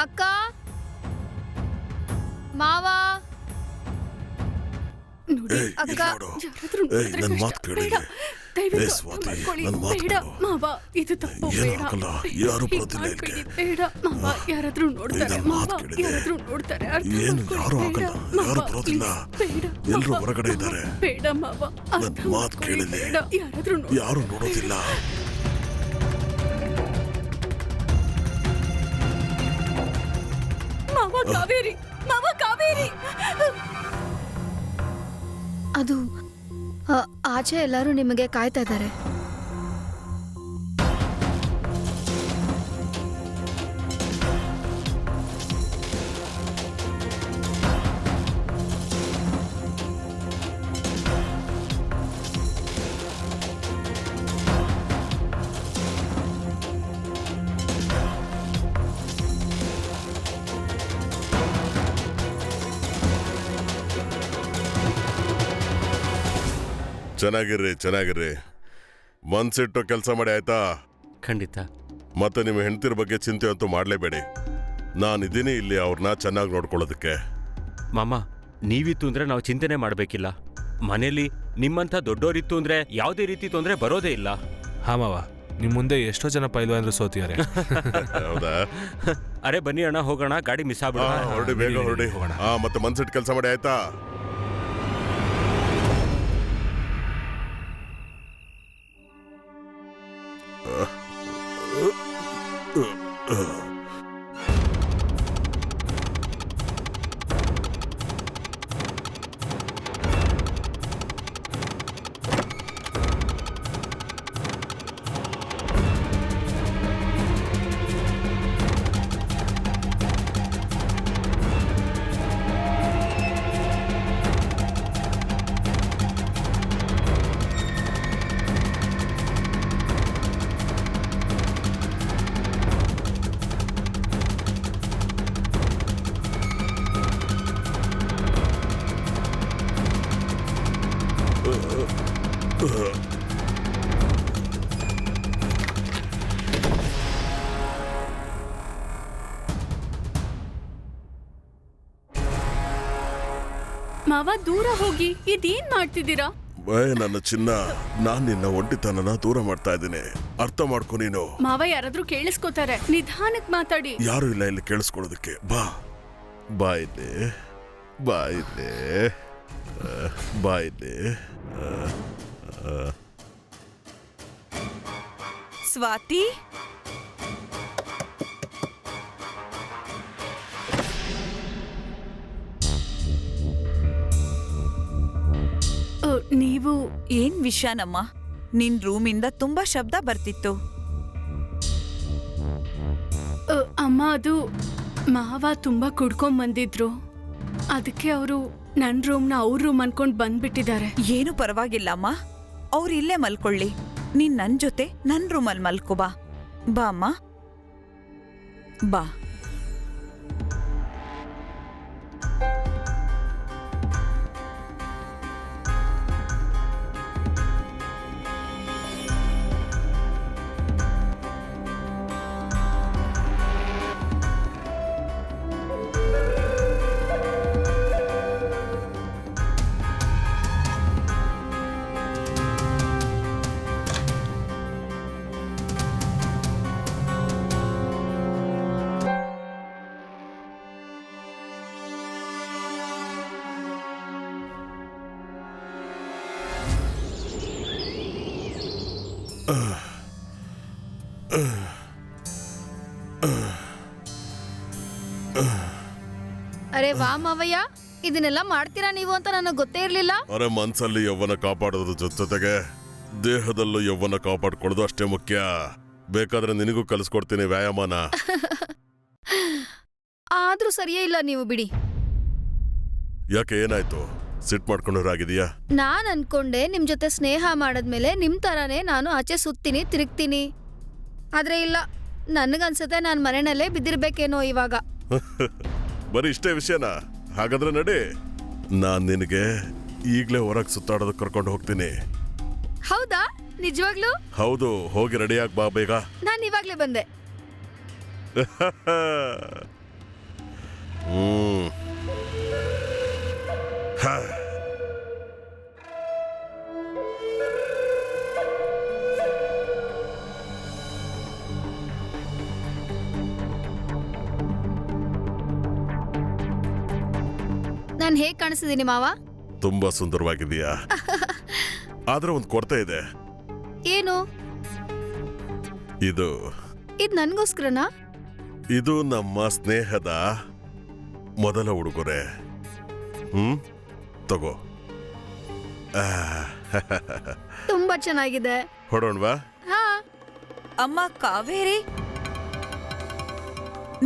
ಅಕ್ಕ, ಮಾವ, ಅಕ್ಕ, ನನ್ನ ಮಾತು ಕೇಳಿ. ಸ್ವಾತಿ, ನನ್ನ ಮಾತು ಕೇಳು. ಮಾವ, ಇದು ತಪ್ಪು. ಏನಾಗಲ್ಲ, ಯಾರು ಬರೋದಿಲ್ಲ ಇಲ್ಲಿಗೆ. ಬೇಡ ಮಾವ, ಯಾರಾದ್ರೂ ನೋಡ್ತಾರೆ. ಮಾವ, ಯಾರಾದ್ರೂ ನೋಡ್ತಾರೆ. ಏನು ಯಾರು ಆಗಲ್ಲ, ಯಾರು ಬರೋದಿಲ್ಲ. ಎಲ್ಲರೂ ಹೊರಗಡೆ ಇದ್ದಾರೆ. ಬೇಡ ಮಾವ, ನನ್ನ ಮಾತು ಕೇಳಿಲ್ಲ, ಯಾರು ನೋಡೋದಿಲ್ಲ. ಮಾವ ಕಾವೇರಿ, ಮಾವ ಕಾವೇರಿ. ಅದು ಆಚೆ ಎಲ್ಲರೂ ನಿಮಗೆ ಕಾಯ್ತಾ ಇದ್ದಾರೆ. ಚೆನ್ನಾಗಿರ್ರಿ. ಮನ್ಸಿಟ್ಟು ಕೆಲಸ ಮಾಡಿ, ಆಯ್ತಾ? ಖಂಡಿತ. ಮತ್ತೆ ನಿಮ್ಮ ಹೆಂಡತಿರ ಬಗ್ಗೆ ಚಿಂತೆ ಅಂತೂ ಮಾಡಲೇಬೇಡಿ. ನಾನಿದ್ದೀನಿ ಇಲ್ಲಿ ಅವ್ರನ್ನ ಚೆನ್ನಾಗಿ ನೋಡ್ಕೊಳ್ಳೋದಕ್ಕೆ. ಮಾಮ, ನೀವಿತ್ತು ಅಂದ್ರೆ ನಾವು ಚಿಂತನೆ ಮಾಡಬೇಕಿಲ್ಲ. ಮನೇಲಿ ನಿಮ್ಮಂಥ ದೊಡ್ಡೋರಿತ್ತು ಅಂದ್ರೆ ಯಾವುದೇ ರೀತಿ ತೊಂದರೆ ಬರೋದೇ ಇಲ್ಲ. ಹಾ ಮಾವ, ನಿಮ್ ಮುಂದೆ ಎಷ್ಟೋ ಜನ ಪೈಲ್ವಾನ್ರು ಸೋತಿದ್ದಾರೆ. ಹೌದಾ? ಅರೆ ಬನ್ನಿ ಅಣ್ಣ, ಹೋಗೋಣ. ಗಾಡಿ ಮಿಸ್ ಆಗ್ಬಿಡ. ಹೊರಡಿ, ಬೇಗ ಹೊರಡಿ. ಮತ್ತೆ ಮನ್ಸಿಟ್ಟು ಕೆಲಸ ಮಾಡಿ, ಆಯ್ತಾ? ಮಾವ, ದೂರ ಹೋಗಿ. ಇದೇನ್ ಮಾಡ್ತಿದ್ದೀರಾ? ನನ್ನ ಚಿನ್ನ, ನಾನ್ ನಿನ್ನ ಒಂಟಿತನನ ದೂರ ಮಾಡ್ತಾ ಇದ್ದೀನಿ. ಅರ್ಥ ಮಾಡ್ಕೊ ನೀನು. ಮಾವ, ಯಾರಾದ್ರೂ ಕೇಳಿಸ್ಕೋತಾರೆ. ನಿಧಾನಕ್ ಮಾತಾಡಿ. ಯಾರು ಇಲ್ಲ ಇಲ್ಲಿ ಕೇಳಿಸ್ಕೊಳ್ಳೋದಕ್ಕೆ. ಬಾ ಇಲ್ಲಿ. ಸ್ವಾತಿ, ನೀವು ಏನ್ ವಿಷಯನಮ್ಮ? ನಿನ್ ರೂಮಿಂದ ತುಂಬಾ ಶಬ್ದ ಬರ್ತಿತ್ತು. ಅಮ್ಮ, ಅದು ಮಾವ ತುಂಬಾ ಕುಡ್ಕೊಂಡ್ ಬಂದಿದ್ರು. ಅದಕ್ಕೆ ಅವರು ನನ್ ರೂಮ್ನ ಅವ್ರ ರೂಮ್ ಅನ್ಕೊಂಡ್ ಬಂದ್ಬಿಟ್ಟಿದ್ದಾರೆ. ಏನು ಪರವಾಗಿಲ್ಲ ಅಮ್ಮ, ಅವ್ರು ಇಲ್ಲೇ ಮಲ್ಕೊಳ್ಳಿ. ನೀನ್ ನನ್ ಜೊತೆ ನನ್ ರೂಮಲ್ಲಿ ಮಲ್ಕೋ. ಬಾ ಅಮ್ಮ, ಬಾ. ಅರೆ ವಾ ಮಾವಯ್ಯ, ಇದನ್ನೆಲ್ಲ ಮಾಡ್ತೀರಾ ನೀವು ಅಂತ ನನಗೆ ಗೊತ್ತೇ ಇರ್ಲಿಲ್ಲ. ಅರೆ, ಮನ್ಸಲ್ಲಿ ಯೌವನ ಕಾಪಾಡೋದ್ರ ಜೊತೆಗೆ ದೇಹದಲ್ಲೂ ಯೌವನ ಕಾಪಾಡ್ಕೊಳ್ಳೋದು ಅಷ್ಟೇ ಮುಖ್ಯ. ಬೇಕಾದ್ರೆ ನಿನಗೂ ಕಲಿಸ್ಕೊಡ್ತೀನಿ ವ್ಯಾಯಾಮನ. ಆದ್ರೂ ಸರಿಯೇ ಇಲ್ಲ ನೀವು, ಬಿಡಿ. ಯಾಕೆ, ಏನಾಯ್ತು? ಸಿಟ್ ಮಾಡ್ಕೊಂಡಾಗಿದೀಯಾ? ನಾನ್ ಅನ್ಕೊಂಡೆ ನಿಮ್ ಜೊತೆ ಸ್ನೇಹ ಮಾಡದ್ಮೇಲೆ ನಿಮ್ ತರಾನೇ ನಾನು ಆಚೆ ಸುತ್ತೀನಿ, ತಿರುಗ್ತೀನಿ. ಆದ್ರೆ ಇಲ್ಲ, ನನ್ಗನ್ಸುತ್ತೆ ನಾನ್ ಮನೆಯಲ್ಲೇ ಬಿದ್ದಿರ್ಬೇಕೇನೋ ಇವಾಗ. ಬರೀ ಇಷ್ಟೇ ವಿಷಯನಾ? ಹಾಗಾದ್ರೆ ನಡಿ, ನಾನ್ ನಿನಗೆ ಈಗ್ಲೇ ಹೊರಗೆ ಸುತ್ತಾಡೋದಕ್ಕೆ ಕರ್ಕೊಂಡು ಹೋಗ್ತೀನಿ. ಹೌದಾ? ನಿಜವಾಗ್ಲೂ? ಹೌದು, ಹೋಗಿ ರೆಡಿಯಾಗಿ ಬಾ ಬೇಗ. ನಾನು ಇವಾಗ್ಲೇ ಬಂದೆ. ಹ್ಮ್ ಹಾ. ನಾನು ಹೇಗ್ ಕಾಣಿಸ್ತಿದ್ದೀನಿ ಮಾವ? ತುಂಬಾ ಸುಂದರವಾಗಿದೆಯಾ? ಆದ್ರೆ ಒಂದು ಕೊರತೆ ಇದೆ. ಏನು? ಇದು ಇದ್ ನನ್ಗೋಸ್ಕರನಾ? ಇದು ನಮ್ಮ ಸ್ನೇಹದ ಮೊದಲ ಉಡುಗೊರೆ. ತಗೋ. ತುಂಬಾ ಚೆನ್ನಾಗಿದೆ. ಹೊಡೋಣವಾ? ಹಾ. ಅಮ್ಮ ಕಾವೇರಿ,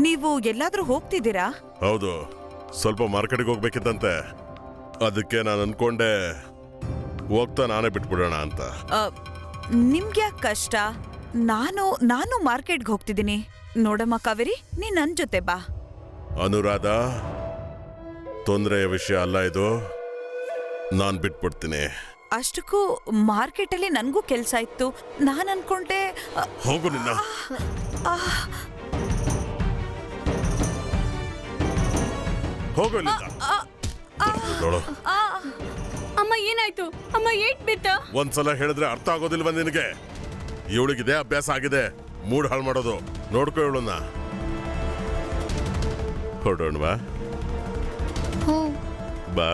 ನೀವು ಎಲ್ಲಾದ್ರೂ ಹೋಗ್ತಿದ್ದೀರಾ? ಹೌದು, ಸ್ವಲ್ಪ ಮಾರ್ಕೆಟ್ಗೆ ಹೋಗ್ಬೇಕಿತ್ತಂತೆ. ಅದಕ್ಕೆ ನಾನು ಅನ್ಕೊಂಡೆ ಹೋಗ್ತಾ ನಾನೇ ಬಿಟ್ಬಿಡೋಣ ಅಂತ. ನಿಮ್ಗ್ಯಾಕ್ ಕಷ್ಟ? ನಾನು ಮಾರ್ಕೆಟ್ಗೆ ಹೋಗ್ತಿದ್ದೀನಿ. ನೋಡಮ್ಮ ಕಾವೇರಿ, ನೀನ್ ನನ್ ಜೊತೆ ಬಾ. ಅನುರಾಧ, ತೊಂದರೆಯ ವಿಷಯ ಅಲ್ಲ ಇದು. ನಾನ್ ಬಿಟ್ಬಿಡ್ತೀನಿ. ಅಷ್ಟಕ್ಕೂ ಮಾರ್ಕೆಟಲ್ಲಿ ನನ್ಗೂ ಕೆಲ್ಸ ಇತ್ತು. ನಾನ್ ಅನ್ಕೊಂಡೆ ಹೋಗು ನಿನ್ನ. ಹೋಗು ಇಲ್ಲಿಂದ. ನೋಡು, ಅಮ್ಮ ಏನಾಯ್ತು? ಅಮ್ಮ ಏಟ್ ಬಿತ್ತ? ಒಂದ್ಸಲ ಹೇಳಿದ್ರೆ ಅರ್ಥ ಆಗೋದಿಲ್ವ ನಿನಗೆ? ಇವಳಿಗಿದೆ ಅಭ್ಯಾಸ ಆಗಿದೆ ಮೂಡ್ ಹಾಳು ಮಾಡೋದು. ನೋಡ್ಕೋ ಇವಳನ್ನ. ಹೊಡೋಣವಾ? ಬಾ.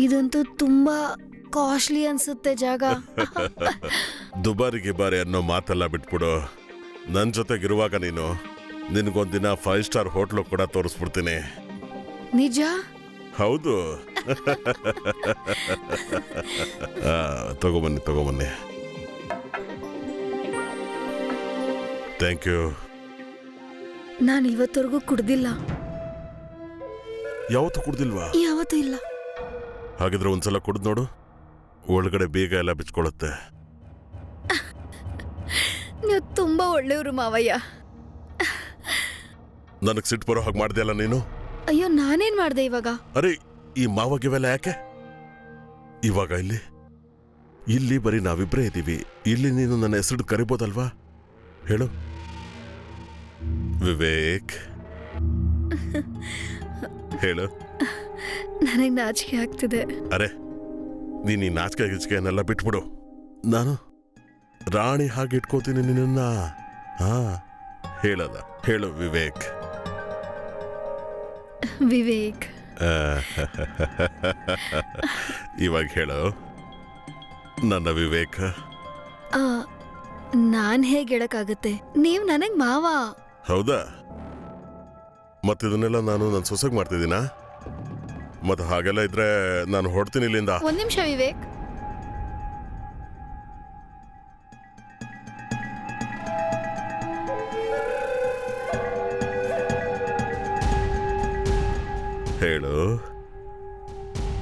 ಇದಂತೂ ತುಂಬಾ ಕಾಸ್ಟ್ಲಿ ಅನ್ಸುತ್ತೆ ಜಾಗ. ದುಬಾರಿ ಗಿಬಾರಿ ಅನ್ನೋ ಮಾತೆಲ್ಲ ಬಿಟ್ಬಿಡು. ನನ್ ಜೊತೆಗಿರುವಾಗ ನೀನು ನಿನ್ಗೊಂದಿನ 5 ಸ್ಟಾರ್ ಹೋಟ್ಲು ಕೂಡ ತೋರಿಸ್ಬಿಡ್ತೀನಿ. ನಿಜ? ಹೌದು. ತಗೊಬನ್ನಿ. Thank you. ನಾನು ಇವತ್ತವರೆಗೂ ಕುಡ್ದಿಲ್ಲ. ಯಾವತ್ತೂ ಕುಡ್ದಿಲ್ವಾ? ಯಾವತ್ತೂ ಇಲ್ಲ. ಹಾಗಿದ್ರೆ ಒಂದ್ಸಲ ಕುಡ್ದು ನೋಡು, ಒಳಗಡೆ ಬೇಗ ಎಲ್ಲ ಬಿಚ್ಕೊಳ್ಳುತ್ತೆ. ನೀವು ತುಂಬಾ ಒಳ್ಳೆಯವರು ಮಾವಯ್ಯ. ನನಗ್ ಸಿಟ್ಟು ಬರೋ ಹಾಗೆ ಮಾಡ್ದೆಯಲ್ಲ ನೀನು. ಅಯ್ಯೋ, ನಾನೇನ್ ಮಾಡ್ದೆ ಇವಾಗ? ಅರೆ, ಈ ಮಾವಾಗಿವೆಲ್ಲ ಯಾಕೆ? ಇವಾಗ ಇಲ್ಲಿ ಬರೀ ನಾವಿಬ್ರೇ ಇದ್ದೀವಿ. ಇಲ್ಲಿ ನೀನು ನನ್ನ ಹೆಸರು ಕರಿಬೋದಲ್ವಾ? ಹೇಳು. ವಿವೇಕ್ ಹೇಳು. ನನಗೆ ನಾಚಿಕೆ ಆಗ್ತಿದೆ. ಅರೆ, ನೀನ್ ಈ ನಾಚಿಕೆ ಗಿಚಿಕೆಯನ್ನೆಲ್ಲ ಬಿಟ್ಬಿಡು. ನಾನು ರಾಣಿ ಹಾಗೆ ಇಟ್ಕೋತೀನಿ ನಿನ್ನ. ಹೇಳದ ಹೇಳು ವಿವೇಕ್. ವಿವೇಕ್. ಇವಾಗ ಹೇಳು ನನ್ನ ವಿವೇಕ. ನಾನ್ ಹೇಗೆ ಹೇಳಕ್ಕಾಗತ್ತೆ? ನೀವ್ ನನಗ್ ಮಾವ. ಹೌದಾ? ಮತ್ತಿದನ್ನೆಲ್ಲ ನಾನು ನನ್ನ ಸೊಸೆಗೆ ಮಾಡ್ತಿದ್ದೀನಾ? ಮತ್ತೆ ಹಾಗೆಲ್ಲ ಇದ್ರೆ ನಾನು ಹೊಡ್ತೀನಿ ಇಲ್ಲಿಂದ. ಒಂದ್ ನಿಮಿಷ ವಿವೇಕ್. ಹೇಳು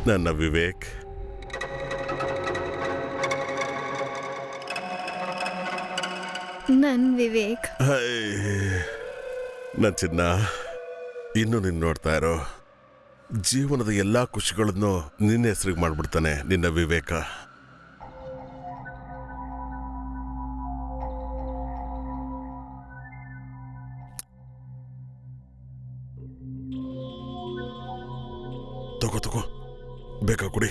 ನನ್ನ ವಿವೇಕ್. ನನ್ ವಿವೇಕ್. ನನ್ ಚಿನ್ನ, ಇನ್ನು ನೀನ್ ನೋಡ್ತಾ ಇರೋ. ಜೀವನದ ಎಲ್ಲಾ ಖುಷಿಗಳನ್ನು ನಿನ್ನ ಹೆಸರಿಗೆ ಮಾಡ್ಬಿಡ್ತಾನೆ ನಿನ್ನ ವಿವೇಕ. ತಗೋ ತಗೋ, ಬೇಕಾ ಕುಡಿ.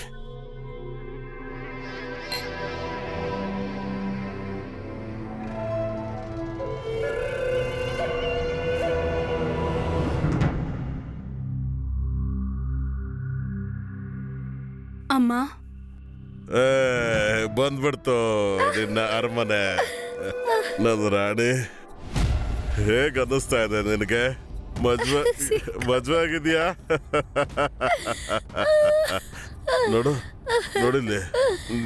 ಅಮ್ಮ, ಬಂದ್ಬಿಡ್ತು ನಿನ್ನ ಅರಮನೆ. ನನ್ನ ರಾಣಿ, ಹೇಗ್ ಅನ್ನಿಸ್ತಾ ಇದೆ ನಿನಗೆ? ಮದ್ವೆ ಆಗಿದ್ಯಾ? ನೋಡಿಲ್ಲಿ,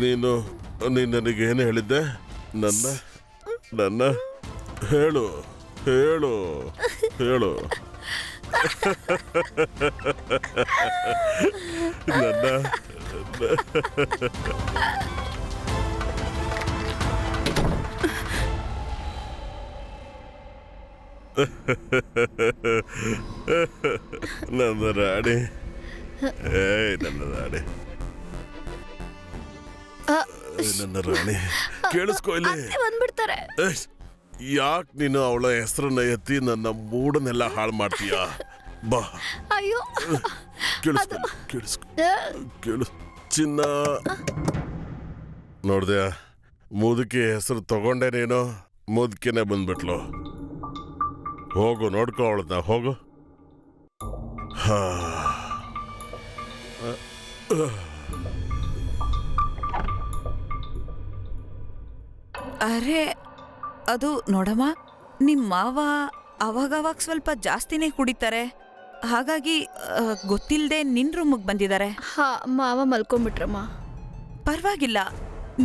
ನೀನು ನನಗೇನು ಹೇಳಿದ್ದೆ? ನನ್ನ ಹೇಳು ಹೇಳು ಹೇಳು ನನ್ನ ನನ್ನ ರಾಣಿ, ನನ್ನ ರಾಣಿ, ನನ್ನ ರಾಣಿ, ಕೇಳಿಸ್ಕೊ ಇಲ್ಲಿ. ಬಂದ್ಬಿಡ್ತಾರೆ. ಯಾಕೆ ನೀನು ಅವಳ ಹೆಸರನ್ನ ಎತ್ತಿ ನನ್ನ ಮೂಡನ್ನೆಲ್ಲ ಹಾಳು ಮಾಡ್ತೀಯ? ಬಾ, ಅಯ್ಯೋ, ಕೇಳಿಸ್ಕೊ ಚಿನ್ನ. ನೋಡ್ದ್ಯಾ, ಮುದುಕಿ ಹೆಸರು ತಗೊಂಡೆ ನೀನು, ಮುದುಕಿನೇ ಬಂದ್ಬಿಟ್ಲು. ಹೋಗು, ನೋಡ್ಕೊ ಅವಳನ್ನ, ಹೋಗು. ಅರೆ, ಅದು ನೋಡಮ್ಮ, ನಿಮ್ಮ ಮಾವ ಅವಾಗವಾಗ ಸ್ವಲ್ಪ ಜಾಸ್ತಿನೇ ಕುಡಿತಾರೆ. ಹಾಗಾಗಿ ಗೊತ್ತಿಲ್ಲದೆ ನಿನ್ನ ರೂಮಿಗೆ ಬಂದಿದ್ದಾರೆ. ಹಾ, ಮಾವ ಮಲ್ಕೊಂಡ್ಬಿಟ್ರಮ್ಮ. ಪರವಾಗಿಲ್ಲ,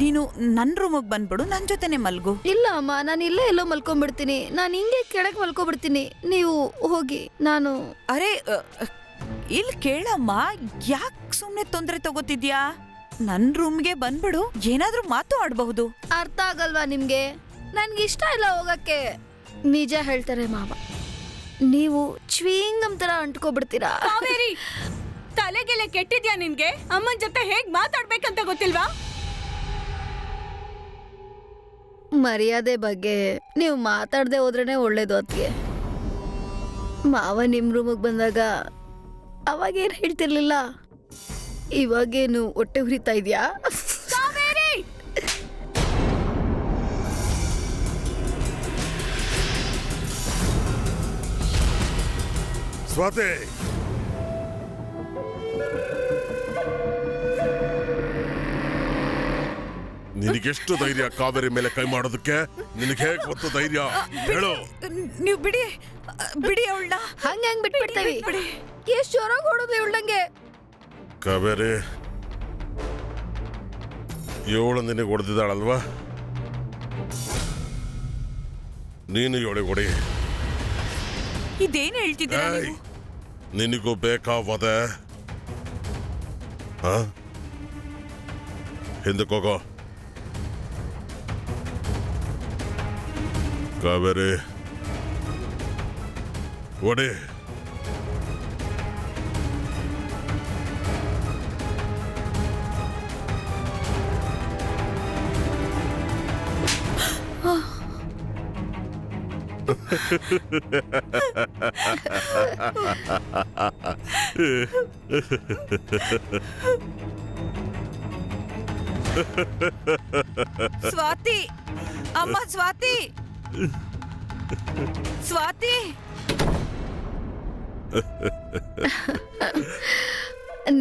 ನೀನು ನನ್ನ ರೂಮಿಗೆ ಬಂದ್ಬಿಡು, ನನ್ನ ಜೊತೆನೆ ಮಲ್ಗು. ಇಲ್ಲ ಅಮ್ಮ, ನಾನು ಇಲ್ಲೇ ಎಲ್ಲೋ ಮಲ್ಕೊಂಡ್ಬಿಡ್ತೀನಿ. ನಾನು ಹಿಂಗೆ ಕೆಳಗೆ ಮಲ್ಕೊಂಡ್ಬಿಡ್ತೀನಿ. ನೀವು ಹೋಗಿ. ನಾನು ಅರೆ, ಇಲ್ಲಿ ಕೇಳಮ್ಮ, ಯಾಕೆ ಸುಮ್ಮನೆ ತೊಂದರೆ ತಗೋತಿದ್ಯಾ? ನನ್ನ ರೂಮ್ಗೆ ಬಂದ್ಬಿಡು, ಏನಾದ್ರೂ ಮಾತು ಆಡಬಹುದು. ಅರ್ಥ ಆಗಲ್ವಾ ನಿಮ್ಗೆ? ನನ್ಗಿಷ್ಟ ಇಲ್ಲ ಹೋಗಕ್ಕೆ. ನಿಜ ಹೇಳ್ತಾರೆ ಮಾವ, ನೀವು ಚ್ವಿಂಗಮ್ ತರ ಅಂಟ್ಕೊಬಿಡ್ತೀರಾ. ಕಾವೇರಿ, ತಲೆಗೆಲೆ ಕೆಟ್ಟಿದ್ಯಾ ನಿನ್ಗೆ? ಅಮ್ಮನ ಜೊತೆ ಹೇಗ್ ಮಾತಾಡ್ಬೇಕಂತ ಗೊತ್ತಿಲ್ವಾ? ಮರ್ಯಾದೆ ಬಗ್ಗೆ ನೀವು ಮಾತಾಡದೆ ಹೋದ್ರೇನೆ ಒಳ್ಳೇದು. ಅದಕ್ಕೆ ಮಾವ ನಿಮ್ ರೂಮಿಗೆ ಬಂದಾಗ ಅವಾಗೇನು ಹೇಳ್ತಿರ್ಲಿಲ್ಲ, ಇವಾಗೇನು ಹೊಟ್ಟೆ ಉರಿತಾ ಇದೆಯಾ? ಸ್ವಾತಿ, ನಿನಗೆಷ್ಟು ಧೈರ್ಯ ಕಾವೇರಿ ಮೇಲೆ ಕೈ ಮಾಡೋದಕ್ಕೆ? ನಿನಗೆ ಹೇಗೆ ಗೊತ್ತು ಧೈರ್ಯ? ಹೇಳು. ನೀವು ಬಿಡಿ ಬಿಡಿ ಅವಳನ್ನ. ಹಂಗೆ ಹೆಂಗ್ ಬಿಟ್ಬಿಡ್ತೀವಿ? ಎಷ್ಟು ಜೋರಾಗಿ ಹೊಡೋದು ಇವಳಂಗೆ. ಕಾವೇರಿ, ಇವಳು ನಿನಗೆ ಹೊಡೆದಿದ್ದಾಳಲ್ವಾ? ನೀನು ಇವಳಿಗೆ ಹೊಡಿ. ಇದೇನು ಹೇಳ್ತಿದ್ದೀರಾ ನೀವು? ನಿನಗೂ ಬೇಕಾವದ? ಹಿಂದಕ್ಕೋಗೋ. ಕಾವೇರಿ, ಹೊಡಿ. ಸ್ವಾತಿ, ಅಮ್ಮ, ಸ್ವಾತಿ, ಸ್ವಾತಿ.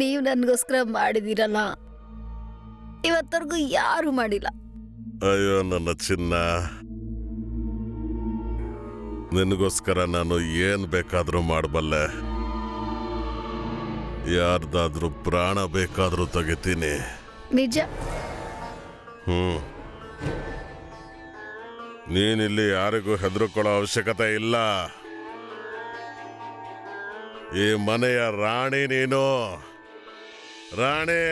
ನೀವು ನನ್ಗೋಸ್ಕರ ಮಾಡಿದಿರಲ್ಲ, ಇವತ್ತವರೆಗೂ ಯಾರು ಮಾಡಿಲ್ಲ. ಅಯ್ಯೋ ನನ್ನ ಚಿನ್ನ, ನಿನಗೋಸ್ಕರ ನಾನು ಏನ್ ಬೇಕಾದ್ರೂ ಮಾಡಬಲ್ಲೆ. ಯಾರ್ದಾದ್ರೂ ಪ್ರಾಣ ಬೇಕಾದ್ರೂ ತೆಗಿತೀನಿ. ನಿಜ. ನೀನಿಲ್ಲಿ ಯಾರಿಗೂ ಹೆದರ್ಕೊಳ್ಳೋ ಅವಶ್ಯಕತೆ ಇಲ್ಲ. ಈ ಮನೆಯ ರಾಣಿ ನೀನು, ರಾಣಿ,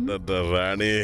ನನ್ನ ರಾಣಿ.